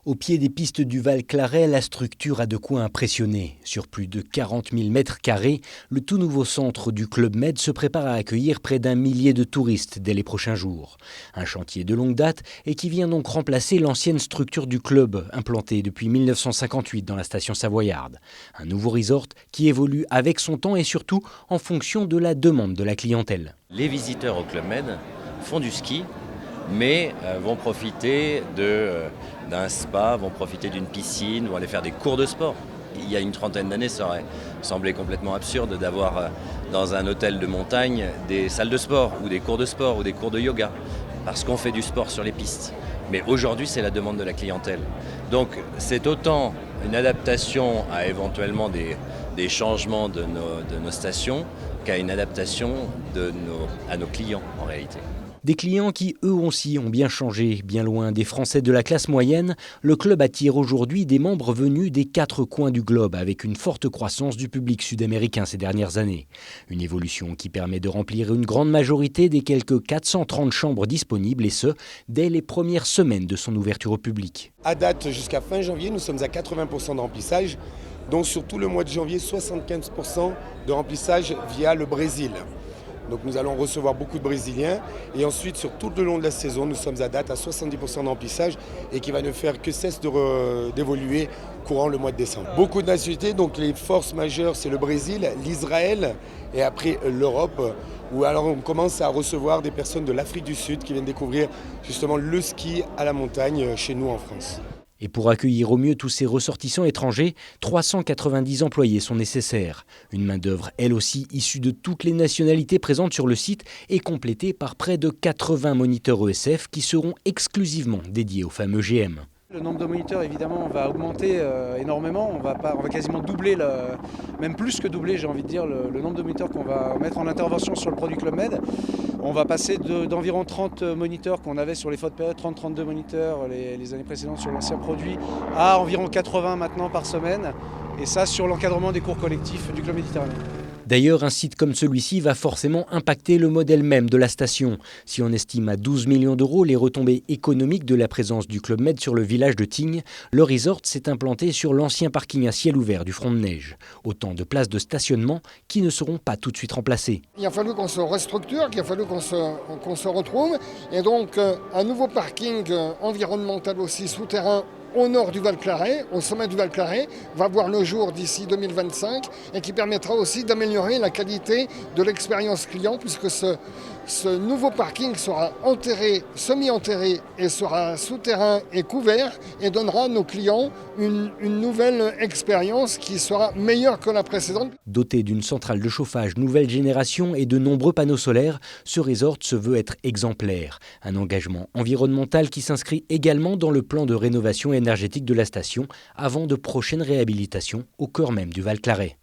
Au pied des pistes du Val-Claret, la structure a de quoi impressionner. Sur plus de 40 000 mètres carrés, le tout nouveau centre du Club Med se prépare à accueillir près d'1 millier de touristes dès les prochains jours. Un chantier de longue date et qui vient donc remplacer l'ancienne structure du club, implantée depuis 1958 dans la station savoyarde. Un nouveau resort qui évolue avec son temps et surtout en fonction de la demande de la clientèle. Les visiteurs au Club Med font du ski, mais vont profiter d'un spa, vont profiter d'une piscine, vont aller faire des cours de sport. Il y a une trentaine d'années, ça aurait semblé complètement absurde d'avoir dans un hôtel de montagne des salles de sport ou des cours de sport ou des cours de yoga, parce qu'on fait du sport sur les pistes. Mais aujourd'hui, c'est la demande de la clientèle. Donc c'est autant une adaptation à éventuellement des changements de nos stations qu'à une adaptation à nos clients en réalité. Des clients qui, eux aussi, ont bien changé. Bien loin des Français de la classe moyenne, le club attire aujourd'hui des membres venus des 4 coins du globe, avec une forte croissance du public sud-américain ces dernières années. Une évolution qui permet de remplir une grande majorité des quelques 430 chambres disponibles, et ce, dès les premières semaines de son ouverture au public. À date, jusqu'à fin janvier, nous sommes à 80% de remplissage, donc sur tout le mois de janvier, 75% de remplissage via le Brésil. Donc nous allons recevoir beaucoup de Brésiliens et ensuite sur tout le long de la saison, nous sommes à date à 70% de remplissage et qui va ne faire que cesse d'évoluer courant le mois de décembre. Beaucoup de nationalités, donc les forces majeures c'est le Brésil, l'Israël et après l'Europe où alors on commence à recevoir des personnes de l'Afrique du Sud qui viennent découvrir justement le ski à la montagne chez nous en France. Et pour accueillir au mieux tous ces ressortissants étrangers, 390 employés sont nécessaires. Une main-d'œuvre, elle aussi, issue de toutes les nationalités présentes sur le site et complétée par près de 80 moniteurs ESF qui seront exclusivement dédiés au fameux GM. Le nombre de moniteurs, évidemment, va augmenter énormément. On va quasiment doubler, même plus que doubler, j'ai envie de dire, le nombre de moniteurs qu'on va mettre en intervention sur le produit Club Med. On va passer d'environ 30 moniteurs qu'on avait sur les fautes périodes, 30-32 moniteurs les années précédentes sur l'ancien produit, à environ 80 maintenant par semaine. Et ça sur l'encadrement des cours collectifs du Club Méditerranée. D'ailleurs, un site comme celui-ci va forcément impacter le modèle même de la station. Si on estime à 12 millions d'euros les retombées économiques de la présence du Club Med sur le village de Tignes, le resort s'est implanté sur l'ancien parking à ciel ouvert du Front de Neige. Autant de places de stationnement qui ne seront pas tout de suite remplacées. Il a fallu qu'on se restructure, qu'il a fallu qu'on se retrouve. Et donc un nouveau parking environnemental aussi souterrain au nord du Val-Claret, au sommet du Val-Claret, va voir le jour d'ici 2025 et qui permettra aussi d'améliorer la qualité de l'expérience client puisque ce nouveau parking sera enterré, semi-enterré et sera souterrain et couvert et donnera à nos clients une nouvelle expérience qui sera meilleure que la précédente. Doté d'une centrale de chauffage nouvelle génération et de nombreux panneaux solaires, ce resort se veut être exemplaire. Un engagement environnemental qui s'inscrit également dans le plan de rénovation énergétique de la station avant de prochaines réhabilitations au cœur même du Val-Claret.